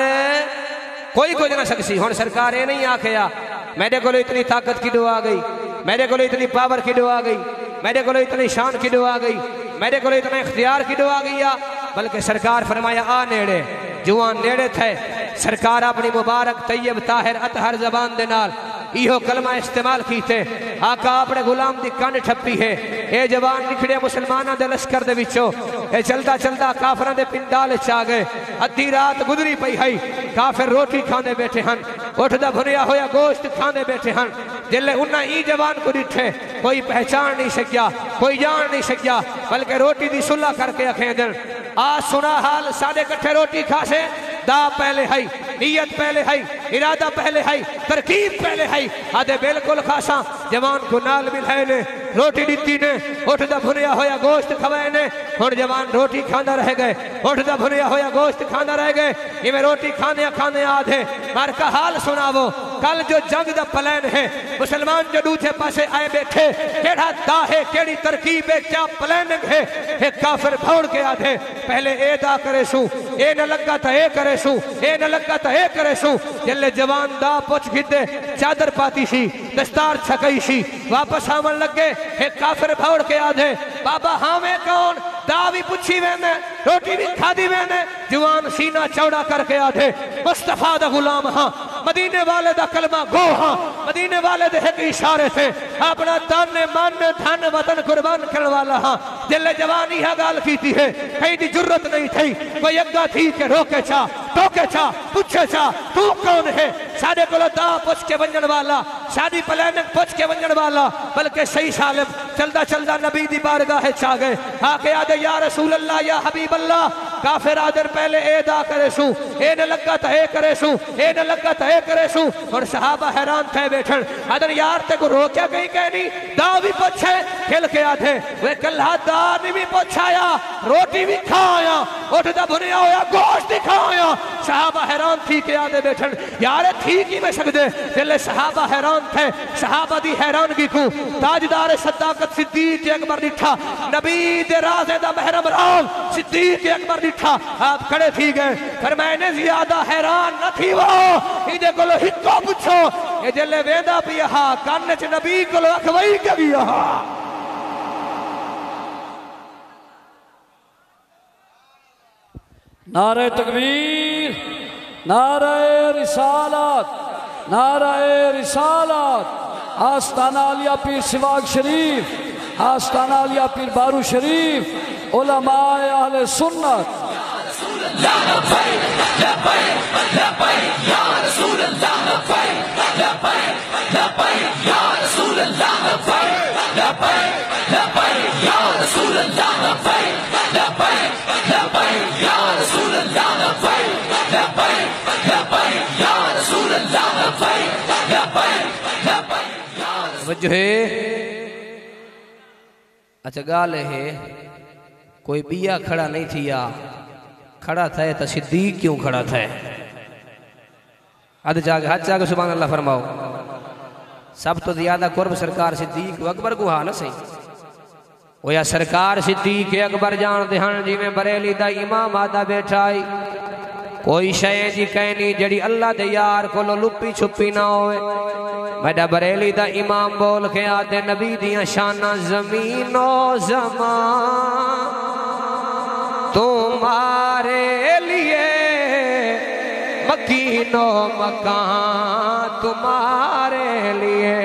कोई कुछ ना सकसी। हुन सरकार ये नहीं आखिया मेरे को इतनी ताकत किडो आ गई, मेरे को इतनी पावर किडो आ गई, मेरे को इतनी शान किडो आ गई, मेरे को इतना इख्तियार किडो आ गया। बल्कि सरकार फरमाया आ नेड़े जुआन नेड़े थे। सरकार अपनी मुबारक तैयब ताहिर अतहर जबान दे नाल इहो कलमा इस्तेमाल कीते। आका अपने गुलाम दी कंड ठप्पी है। ए जवान निकड़े मुसलमाना दे लश्कर दे विचों ए चलदा चलदा काफिरां दे पिंडाल च आ गए। अद्धी रात गुजरी पई है, काफिर रोटी खाने बैठे हन, उठदा भुनिया होया गोश्त खाने बैठे हन। जिले उन्हें ई जवान को डिठे कोई पहचान नहीं सकिया, कोई जान नहीं सकिया, बल्कि रोटी दी सुलह करके आखे दिन आ सुना हाल साढ़े कट्ठे रोटी खासे दा पहले है, नीयत पहले है, इरादा पहले है, तरकीब पहले है। आदे बिल्कुल खासा जवान को नाल मिलाए ने रोटी दी ने उठदा भुनिया होया गोश्त खवाए ने। हुण जवान रोटी खांदा रह गए, उठदा भुनिया होया गोश्त खांदा रह गए। इवें रोटी खाने खाने आधे पर का हाल सुनावो। कल जो जंग दा प्लान है मुसलमान जो दूसरे पासे आए बैठे केड़ा दा है, केड़ी तरकीब है, क्या प्लानिंग है। एक काफिर भौड़ के आधे पहले ए दा करे सू, ए न लगा तो ए करे सू, ए न लगा तो ए करे सू। जल्ले जवान दा पुछ गिदे चादर पाती सी, दस्तार छकई सी, वापस आवन लगे। एक काफिर भौड़ के आधे बाबा हाँ मैं कौन दा भी पुछी वेने, रोटी भी खादी वेने। जवान सीना चौड़ा करके आधे मुस्तफा दा गुलाम हाँ, मदीने वाले दा कलमा गो हाँ, मदीने वाले दे एक इशारे थे अपना तन मन धन वतन कुर्बान करने वाला हाँ। जिले जवानी है गाल कीती है कहीं दी जरूरत नहीं थी, कोई अग्गा थी के रोके चा टोके चा पूछे चा तू कौन है। साढ़े को दा पुछ के वंजन वाला, शादी प्लानिंग पुछ के वंजन वाला, बल्कि सही सालिम चलदा चलदा नबी दी बारगाह चा गए। आके आदे या रसूल अल्लाह या हबीब अल्लाह काफिर आदर पहले ए दा करे सू ए न लगा तो ए करे सू ए न लगा तो ए करे सू और सहाबा हैरान थे बैठन आदर यार ते को रोक्या कहीं कहनी दा भी पूछे खिल के आधे वे कल्ला दा नहीं भी पूछाया रोटी भी खाया उठदा भुनिया होया गोश्त भी खाया सहाबा हैरान थी के आधे बैठन यार ठीक ही में सकदे दिले सहाबा हैरान थे सहाबा दी हैरानगी को ताजदार सदाकत सिद्दीक अकबर दिठा नबी दे राज़े दा महरम राज सिद्दीक अकबर दिठा आप खड़े थी गए पर मैंने ज्यादा हैरान न थी वो इदे कोलो हिक्को पूछो ए जले वेदा पिया कान च नबी कोलो अखवई के गया नारे तकबीर नारे रिसालत नारे रिसालत आस्ताना आलिया पीर सिवाग शरीफ आस्ताना आलिया पीर बारू शरीफ उलमाए अहले सुन्नत वजह है अच्छा गाल है कोई बिया खड़ा नहीं थी या खड़ा था तो सिद्दीक क्यों खड़ा था हाथ जाके सुभान अल्लाह फरमाओ सब तो ज्यादा कुर्ब सरकार सिद्दीक अकबर को हा ना सही वो या सरकार सिद्दीक अकबर जानते हैं जिमें बरेली दा इमाम आदा बैठा है कोई शय जी कहनी जड़ी अल्लाह दे यार को लुप्पी छुपी ना होए मेरा बरेली दा इमाम बोल के आते नबी दियां शाना जमीनो जमा तुम्हारे लिए मकीनो मकान तुम्हारे लिए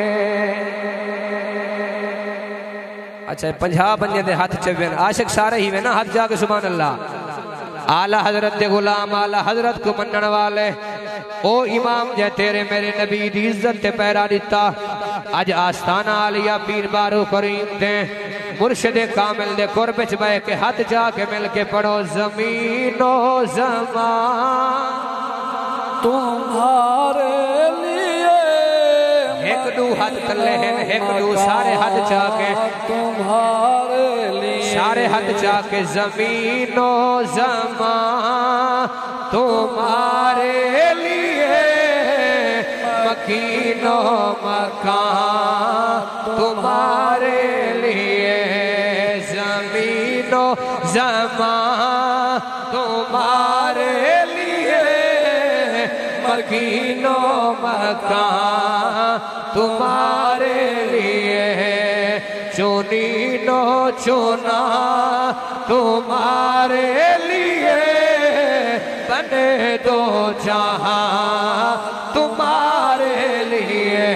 अच्छा 50 बंदे दे हाथ चवे आशिक सारे ही वे ना हाथ जाके सुभान अल्लाह आला हजरत दे गुलाम आला हजरत को मनन वाले ओ इमाम जे तेरे मेरे नबी दी इज्जत ते पैरा दिता अज आस्ताना आलिया पीर बारू करीम दे मुर्शिद कामिल दे कुर्ब च बैठ के हाथ जाके मिल के पढ़ो जमीनो जमा तुम्हारे लिए एक दू हाथ तले हैं एक दू सारे हाथ जाके तुम्हारे लिए सारे हाथ जाके जमीनो जमा तुम्हारे लिए मकीनो मकान तुम्हारे लिए जमीनो जमा तुम्हारे लिए मकीनो मकान तुम्हारे लिए चुनी नो चुना तुम्हारे लिए बने दो जहां तुम्हारे लिए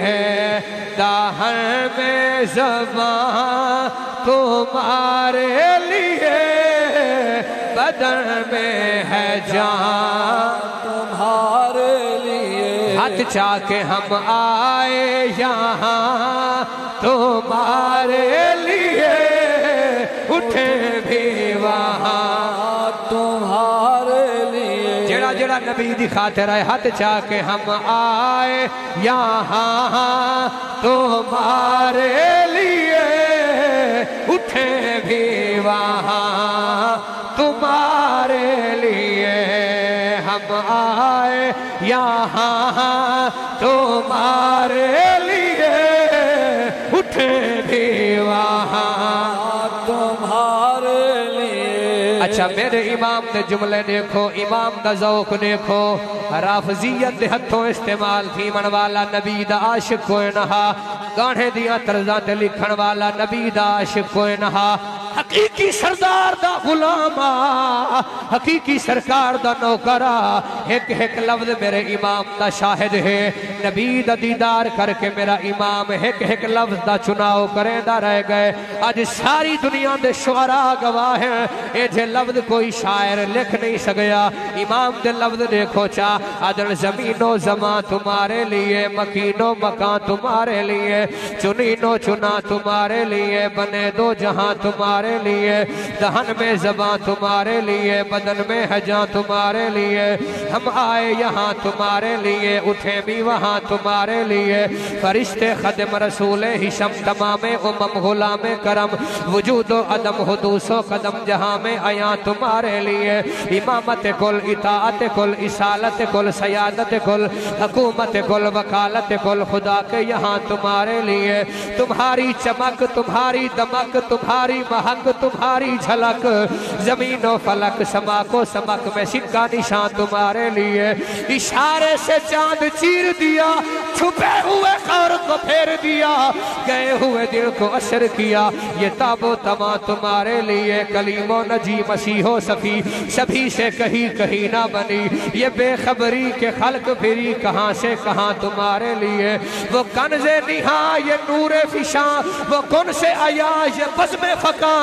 दाहर में ज़बां तुम्हारे लिए बदन में है जान तुम्हारे लिए हाथ चाके हम आए यहाँ तुम्हारे लिए उठे भी वहाँ तुम्हारे लिए जेड़ा जेड़ा नबी दी खातिर है हाथ चाके हम आए यहाँ तुम्हारे लिए उठे भी वहाँ तुम्हारे लिए हम आए यहाँ तुम्हारे लिए उठे भी वहाँ तुम्हारे लिए। अच्छा मेरे इमाम ने जुमले देखो इमाम दा ज़ौक़ देखो राफ़ज़ियत दे हथों इस्तेमाल थी मन वाला नबी दा आशिक कोई नहा गाने दिया तर्जा ते लिखण वाला नबी दा आशिक कोई नहा हकीकी सरदार दा गुलामा हकीकी सरकार दा नौकरा एक एक लफ्ज मेरे इमाम दा शाहिद है। नबी दा दीदार करके मेरा इमाम एक एक लफ्ज दा चुनाव करेंदा रह गए। अज सारी दुनिया दे शुअरा गवाह हैं, ये जे लफ्ज कोई शायर लिख नहीं सकया। इमाम दे लफ्ज देखो चा, अदल जमीनो जमा तुम्हारे लिए, मकीनो मकान तुम्हारे लिए, चुनीनो चुना तुम्हारे लिए, बने दो जहां तुम्हारे लिए, दहन में ज़बां तुम्हारे लिए, बदन में हजा तुम्हारे लिए, हम आए यहाँ तुम्हारे लिए, उठे भी वहाँ तुम्हारे लिए। फरिश्ते खदम रसूल हिशम तमामे उमम गुलाम करम, वजूदो अदम हुदूसो कदम जहाँ में आया तुम्हारे लिए। इमामत कुल, इताअत कुल, इसालत कुल, सयादत कुल, हुकूमत कुल, वकालत कुल, खुदा के यहाँ तुम्हारे लिए। तुम्हारी चमक, तुम्हारी दमक, तुम्हारी महक, तुम्हारी झलक, जमीनो फलक समा को समक में सिक्का निशान तुम्हारे लिए। इशारे से चांद चीर दिया, छुपे हुए खौर को फेर दिया, गए हुए दिल को असर किया, ये ताबो तमा तुम्हारे लिए। कलीमो नजी मसीहो सफी, सभी से कहीं कहीं ना बनी, ये बेखबरी के खल्क फिरी कहाँ से कहाँ तुम्हारे लिए। वो कन्ज़े निहा, ये नूरे फिशा, वो कौन से आया, ये बज़्म फका,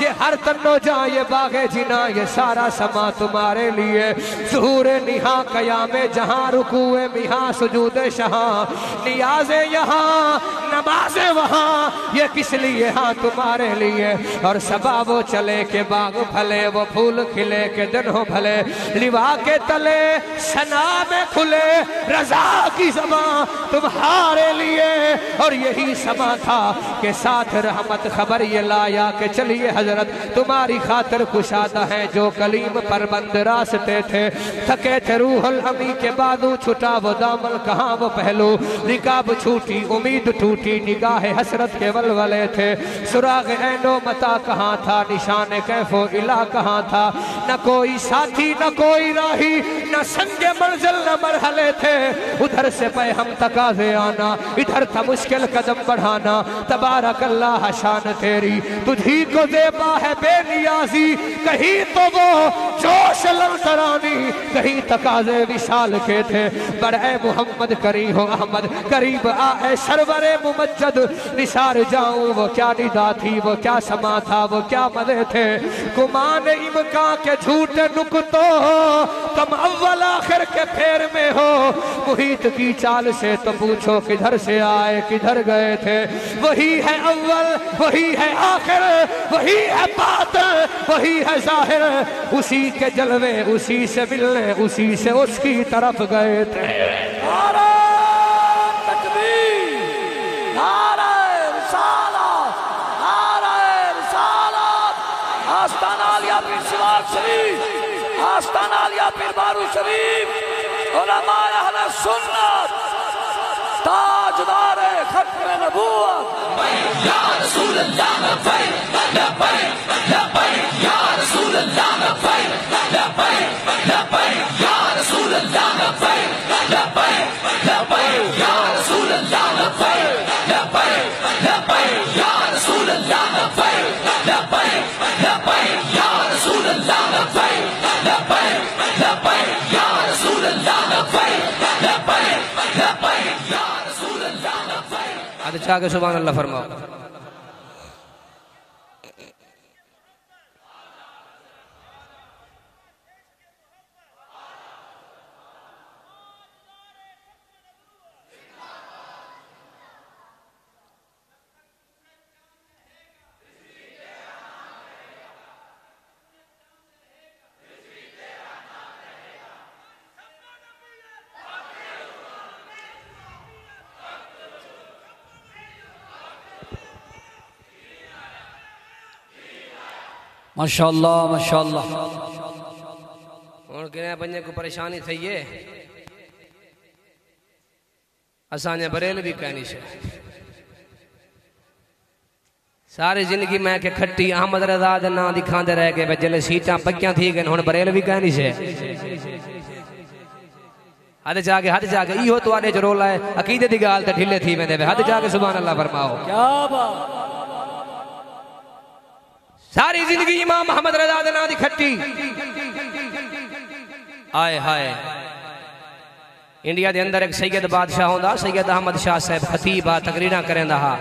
ये हर तन्नो जा, ये बागे जिना, ये सारा समा तुम्हारे लिए। ज़ुहूरे निहा कयामे जहाँ, रुकूए मिहा सुजूदे शहाँ, नियाज़े यहाँ नमाज़े वहाँ, ये किस लिए हाँ तुम्हारे लिए। और सबा वो चले के बाग फले, वो फूल खिले के दिन हो भले, लिवा के तले सना में खुले, रजा की ज़बां तुम्हारे लिए। और यही समा था के साथ रहमत खबर ये लाया के चलिए हजरत तुम्हारी खातिर कुशादा है जो कलीम पर बंद रास्ते थे। थके थे रूहुल अमी के बादू, छुटा वो दामन कहाँ वो पहलू, निकाब छूटी उम्मीद टूटी, निगाह हसरत के वलवले थे। सुराग ऐनो मता कहाँ था, निशान कैफो इला कहाँ था, न कोई साथी न कोई राही, न संगे मंजिल न मरहले थे। उधर से पे हम तकाजे आना, इधर था मुश्किल कदम बढ़ाना, तबारक अल्लाह शान तेरी, तुझी को देबा है बेनियाजी। कहीं तो वो जोश ललतरानी, कहीं तकाजे विशाल के थे। बड़े मोहम्मद करी हो अहमद, करीब आए सरवरे मुमज्जद, निसार जाऊं वो क्या निदा थी, वो क्या समा था, वो क्या मज़े थे। गुमान इमका के झूठे नुकतो, तुम अव्वल आखिर के फेर में हो। मुहीत की चाल से तो पूछो किधर से आए किधर गए थे। वही है अव्वल, वही है आखिर, वही है बातिन, वही है जाहिर, उसी के जलवे उसी से मिलने, उसी से उसकी तरफ गए थे। नारे तकबीर, नारे रिसालत, नारे रिसालत। आस्ताना आलिया पीर सिवाग शरीफ, आस्ताना आलिया पीर बारू शरीफ, उलमा अहले सुन्नत, ताजदार खत्म नबूवत। या रसूल अल्लाह लब्बैक लब्बैक लब्बैक, या रसूल अल्लाह लब्बैक लब्बैक लब्बैक, या रसूल अल्लाह लब्बैक लब्बैक लब्बैक, या रसूल अल्लाह लब्बैक लब्बैक लब्बैक, या रसूल अल्लाह लब्बैक लब्बैक लब्बैक, या रसूल अल्लाह लब्बैक लब्बैक लब्बैक, या रसूल अल्लाह लब्बैक लब्बैक लब्बैक, या रसूल अल्लाह लब्बैक। अच्छा के सुभान अल्लाह फरमाओ। माशाअल्लाह माशाअल्लाह। और किने बंदे को परेशानी थई है, असाने बरेलवी कहनी से सारी जिंदगी मैं के खट्टी अहमद रजा दे ना दिखांदे रह गए, जले सीटां पक्कियां थी गए हुण बरेलवी कहनी से। हद जाके इहो तुहाडे च रोला है, अकीदे दी गाल ते ढिले थी वेंदे। हद जाके सुभान अल्लाह फरमाओ। क्या बात। सारी जिंदगी इमाम मोहम्मद रजा दे ना दी खट्टी, आए हाय इंडिया के अंदर एक सैयद बादशाह होंदा, सैयद अहमद शाह साहब खतीब आ तकरीरा करेंदा हा।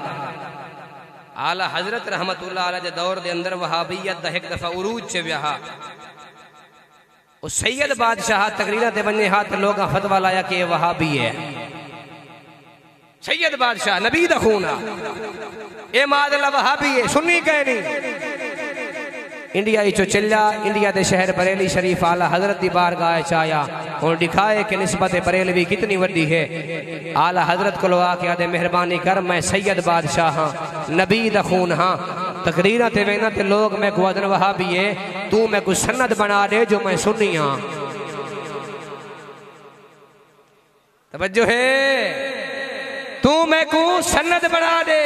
आला हजरत रहमतुल्लाह अलैह जे दौर दे अंदर वहाबियत दा एक दफा उरूज च विया हा। उस सैयद बादशाह तकरीरा ते वने हा ते लोग फतवा लाया कि वहाबी है। सैयद बादशाह नबी दा खून आ, ए मादला वहाबी है, सुन्नी कह नहीं। इंडिया चो चलिया, इंडिया के शहर बरेली शरीफ आला हजरत की बारगाह च आया। हुण दिखाए कि निस्बत बरेलवी कितनी वड्डी है। आला हजरत को आके आदे मेहरबानी कर, मैं सैयद बादशाह हाँ, नबी दा खून हाँ। तकरीरा ते वेना ते लोग मैं को अदन वहाबी है, तू मैं को सन्नत बना दे जो मैं सुन्नी हाँ। तवज्जो है, तू मैं को सन्नत बना दे,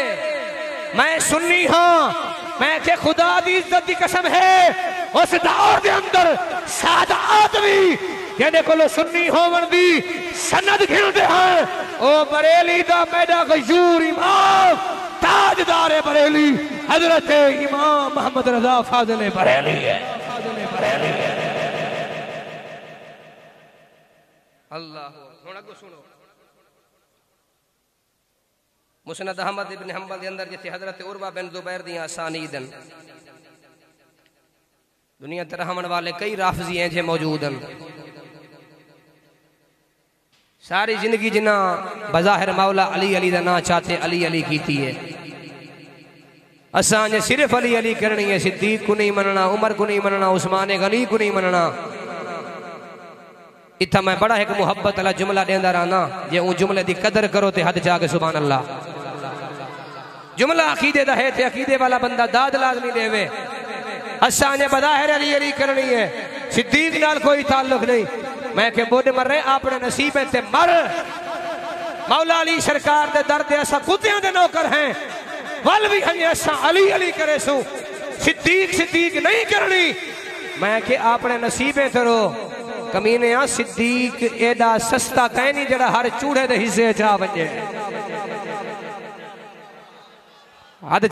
मैं सुन्नी हाँ। मैं के खुदा दी इज्जत की कसम है, उस दौर के अंदर सादा आदमी जेने को सुन्नी होवन दी सनद गिनते हैं। ओ बरेली दा मैदा गयूर इमाम ताजदार बरेली हजरत इमाम मोहम्मद रजा फाजिल बरेली है। अल्लाह हुण अगो सुनो, मुसनद अहमद इब्न हंबल के अंदर जिथे हजरत उर्वा बिन जुबैर दी आसानीदन दुनिया ते रहमन वाले कई राफजी हैं जे मौजूद हैं। सारी जिंदगी जिन्ना बज़ाहिर मौला अली अली दा ना चाहते अली अली कीती है। असां ने सिर्फ अली अली करनी है, सिद्दीक को नहीं मनना, उमर को नहीं मनना, उस्मान गनी को नहीं मनना। इतना मैं बड़ा एक मुहब्बत वाला जुमला देंदा रहना, जे उन जुमले की कदर करो ते हद जाके सुभान अल्लाह। जुमला अकीदे दा है ते अकीदे वाला बंदा दाद लाजमी देवे। असां ने बज़ाहिर अली अली करनी है, सिद्दीक नाल कोई ताल्लुक नहीं। मैं के बुढ़ मर रहे अपने नसीब ते मर। मौला अली सरकार दे दर ते असा कुत्तियां दे नौकर हैं, वल भी हैं असा अली अली करे सू, सिद्दीक सिद्दीक नहीं करनी। मैं के अपने नसीबे तरो कमीने आ, सिद्दीक एडा सस्ता कह नहीं जरा हर चूड़े दे हिस्से जा वजे। हद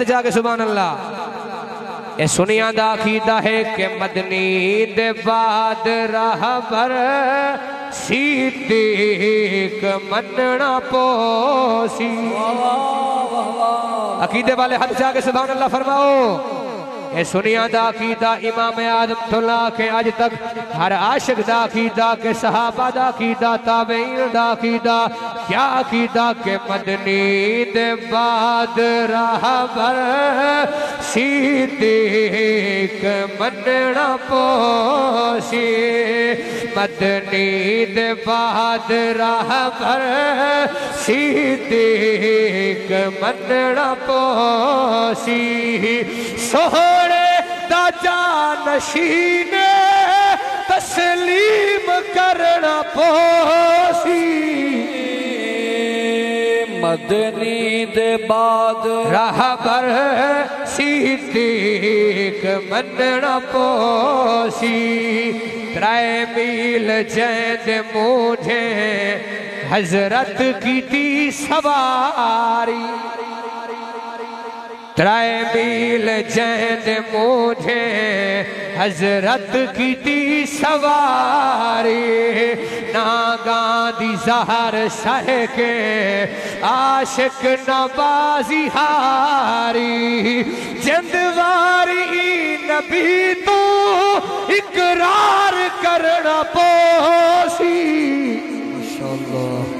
जाके सुभान अल्लाह। ए सुनिया दा कीदा है कि मदनी दे बाद रहबर सिद्दीक मनना पोसी। अकीदे वाले हद जाके सुभान अल्लाह फरमाओ। ए सुनिया दा कीदा इमाम आदम तो लाके आज तक हर आशिक दा कीदा के सहाबा दा कीदा ताबईन दा कीदा क्या कीदा के मदनी दे बाद रहबर सिद्दीक मनना पोसी। मदनी दे बाद रहबर सिद्दीक मनना पोसी। सोहरे दा जानशीन तस्लीम करना पोसी। मदनी दे बाद रहबर सिद्दीक मनना पोसी। 3 मील जैद मुझे हजरत की थी सवारी। 3 मील जैद मुझे हजरत की थी सवारी। नागादी जहर सह के आशिक नवाजी हारी। जंदवारी नबी तो इकरार करना पोसी। माशाअल्लाह।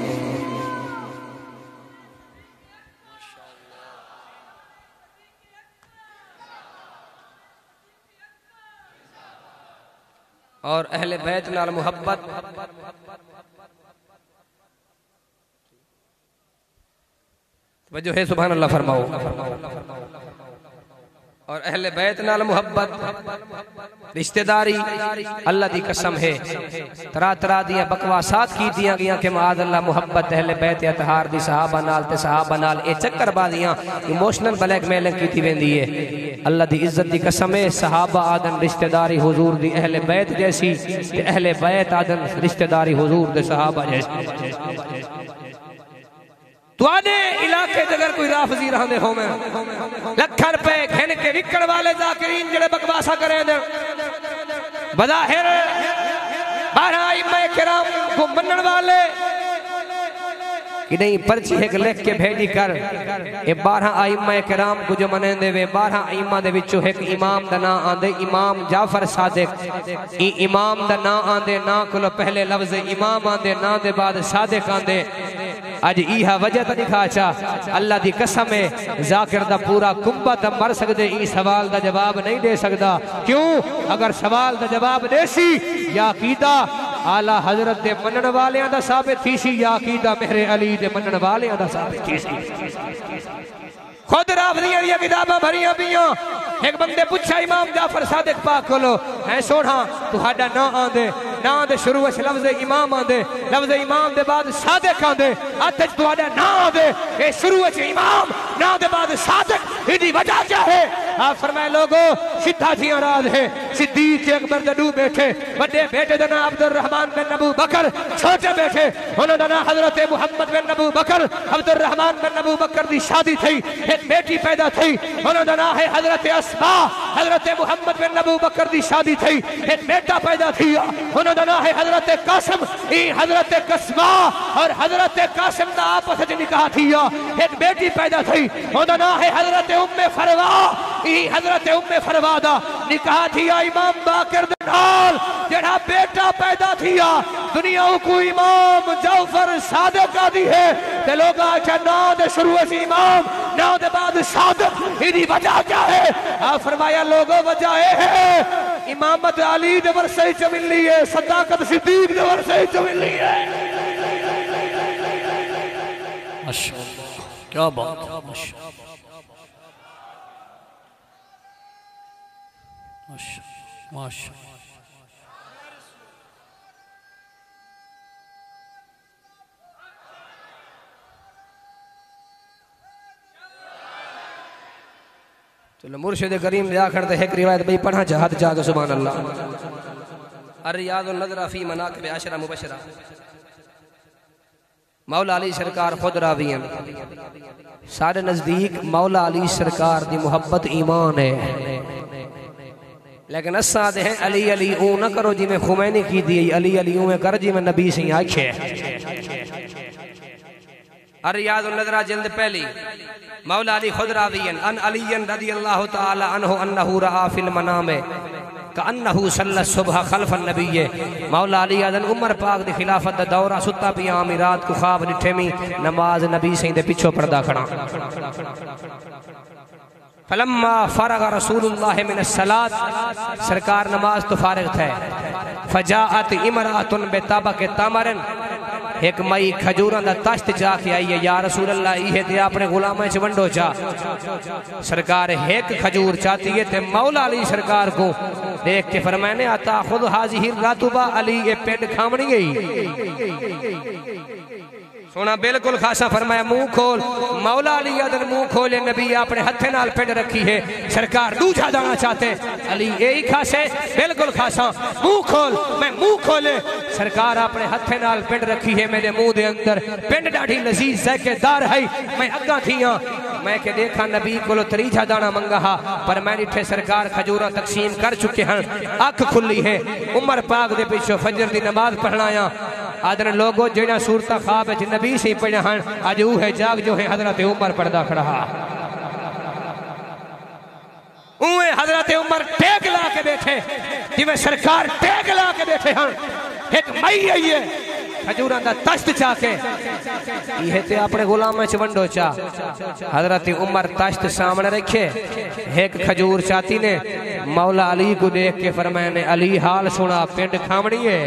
और अहले बैत नाल मुहब्बत वजह है सुभान अल्लाह फरमाओ। और अहले बैत नाल मुहब्बत रिश्तेदारी अल्लाह दी कसम है। तरह तरह दियां बकवासात की दियां गईयां कि माद अल्लाह मुहब्बत अहले बैत अतहार दी सहाबा नाल ते सहाबा नाल ए चक्करबाजियां इमोशनल ब्लैकमेलिंग की वेंदी है। अल्लाह दी इज्जत दी कसम है, सहाबा आदन रिश्तेदारी हुजूर दी अहले बैत जैसी ते अहले बैत आदन रिश्तेदारी हुजूर दे सहाबा जैसी। तुआदे इलाके अगर कोई राफजी रहंदे होवे लख रुपए घिन के विकण वाले जाकिरीन जेड़े बकवासा करे बज़ाहिर 12 इमाम किराम को मनन वाले कि नहीं पर्ची एक लिख के भेजी कर ये 12 आइमा किराम को जो मनेंदे वे 12 आइमा दे विचों एक इमाम दा नाम आंदे इमाम जाफर सादिक ई इमाम दा नाम आंदे ना कोलो पहले लफ्ज इमाम आंदे ना दे बाद सादिक आंदे आज इहा वजह तो दिखा चा अल्लाह दी कसम है जाकिर दा पूरा कुंबा तो मर सकदे ई सवाल दा जवाब नहीं दे सकदा क्यों अगर सवाल दा जवाब देसी या अकीदा आला हजरत दे मनन वालियां दा साबित थी सी या अकीदा मेरे अली दे मनन वालियां दा साबित थी सी खुद रावदियां दी किताबां भरियां पियां एक बंदे पूछा इमाम जाफर सादिक पाक कोलो है सोना तुहाडा ना आंदे ना दे शुरू विच लफ्ज इमाम आंदे लफ्ज इमाम दे बाद सादिक आंदे अत तुहाडा ना आंदे ए शुरू विच इमाम ना दे बाद सादिक इदी वजह क्या है आप फरमाए लोगो सीधा जी राज है सिद्दीक अकबर दे दू बैठे बड़े बेटे दा नाम अब्दुल रहमान बिन अबू बकर छोटे बैठे उन्हां दा नाम हजरत मुहम्मद बिन अबू बकर अब्दुल रहमान बिन अबू बकर दी शादी थई एक बेटी पैदा थई उन्हां दा नाम है हजरत अस्मा हजरत मुहम्मद बिन अबू बकर दी शादी थई एक बेटा पैदा थिया उन्हां दा नाम है हजरत कासिम ई हजरत कस्मा और हजरत कासिम दा आपस में निकाह थिया एक बेटी पैदा थई उन्हां दा नाम है हजरत उम्मे फरवा ई हजरत उम्मे फरवा दा निकाह थिया इमाम बाकर दे नाल जेड़ा बेटा पैदा थिया दुनिया को इमाम जाफर सादिक आदि है ते लोग आचा ना दे शुरू से इमाम ना दे बाद सादिक इदी वजह क्या है आ फरमाया लोगों वजह है इमामत अली दे वरसे च मिली है सदाकत सिद्दीक दे वरसे च मिली है माशाअल्लाह क्या बात है माशाअल्लाह माशाअल्लाह चलो मुर्शिद करीम लिया करते एक रिवायत भाई पढ़ा जहाद जाग सुभान अल्लाह अर्रियादुन नज़रा फी मनाक़िब अशरा मुबशरा मौला अली सरकार खुद रावी हैं सारे नजदीक मौला अली सरकार दी मोहब्बत ईमान है लेकिन असा दे हैं अली अली ऊ न करो जी में खुमैनी की दी अली अली ऊ में कर जी में नबी से आखे अर्रियादुन नज़रा जल्द पहली मौला अली खुद रावीन अन अलीयन रज़ियल्लाहु तआला अन्हु अन्नहु रआ फिल मनाम कअन्नहु सल्ला सुबह खल्फ नबी मौला अली अदन उमर पाक दी खिलाफत दा दौरा सुता पिया आमी रात को ख्वाब डिठे मी नमाज नबी सही दे पिछो पर्दा खड़ा फलम्मा फरग रसूलुल्लाह मिन सलात सरकार नमाज तो फारिग थे फजाअत इमरातुन बेताबक तमरन एक मई खजूरां दा तश्त जाके आई है या रसूल अल्लाह इहे ते अपने गुलामां च वंडो चा सरकार एक खजूर चाहती है ते मौला अली सरकार को देख के फरमाने आता खुद हाजिर रातुबा अली ये पेट खामनी गई सोना बिल्कुल खासा फरमाया मुंह खोल मौला अली अदन मुंह खोले नबी अपने हथे नाल पिंड रखी है सरकार दूजा दाना चाहते अली यही खासे बिल्कुल खासा मुंह खोल मैं मुंह खोले सरकार अपने हथे नाल पिंड रखी है मेरे मुंह दे अंदर पिंड डाढ़ी लजीज ज़ायकेदार है मैं अग्गा थिया मैं के देखा नबी को त्रीजा दाना मंगा हा पर मैं डिठे सरकार खजूरा तकसीम कर चुके हैं अख खुली है उमर पाक दे पिछो फजर दी नमाज पढ़नाया आदर लोगो जेड़ा सूरत ख्वाब च नबी से पढ़ा हन अज वो है जाग जो है हजरत उमर पर्दा खड़ा उए हजरत उमर टेक ला के बैठे जिवें सरकार टेक ला के बैठे हन एक मई आई है खजूरां दा तश्त चाके ये ते अपने गुलामां च वंडो चा हजरत उमर तश्त सामने रखे एक खजूर चाती ने मौला अली को देख के फरमाया ने अली हाल सुना पिंड खामणी है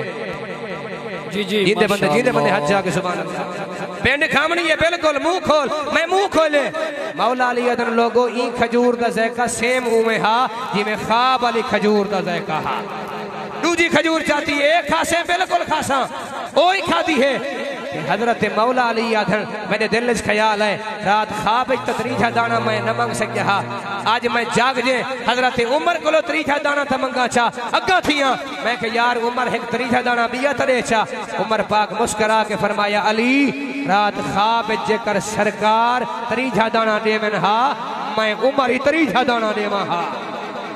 जिंदे बंदे हज जाके सुभान अल्लाह पिंड खामनी है बिल्कुल मुंह खोल मैं मुंह खोले मौला अली अदन लोगो ई खजूर दा जायका सेम उमे हा जिवें ख्वाब वाली खजूर दा जायका हा दूजी खजूर चाहती है खासे बिल्कुल खासा ओही खादी है हजरत मौला अली आधन मेरे दिल च ख्याल है रात ख्वाब त्रीजा दाना मैं न मंग सकिया आज मैं जाग जे हजरत उमर को त्रीजा दाना त मंगा चा अग्गा थिया मैं के यार उमर एक त्रीजा दाना बिया तरे चा उमर पाक मुस्कुरा के फरमाया अली रात ख्वाब जेकर सरकार त्रीजा दाना देवन हा मैं उमर ही त्रीजा दाना देवा हा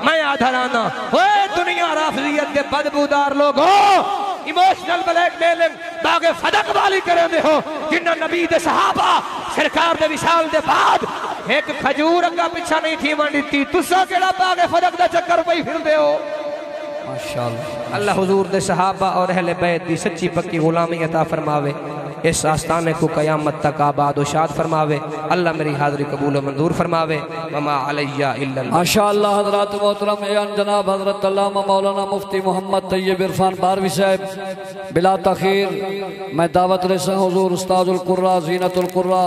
मैं आधा राना ओए दुनिया राफजियत के बदबूदार लोगो इमोशनल ब्लैकमेलिंग बागे फदक वाली करे दे हो जिन्ना नबी दे सहाबा सरकार दे विशाल दे बाद एक खजूर अग्गा पिछा नहीं थी मंडी दी तुसा केड़ा बागे फदक दा चक्कर पई फिरदे हो। माशाअल्लाह अल्लाह हुजूर दे सहाबा और अहले बैत दी सच्ची पक्की गुलामी अता फरमावे, इस आस्थाने को कयामत तक आबाद व शाद फरमावे। अल्लाह मेरी हाज़री कबूल व मंजूर फरमावे। वमा अलैया इल्ला माशाअल्लाह। हज़रात मोहतरम जनाब हज़रत अल्लामा मौलाना मुफ्ती मोहम्मद तैयब इरफान बारवी साहब बिला तख़ीर मैं दावत रसा हुज़ूर उस्तादुल कुर्रा ज़ीनतुल कुर्रा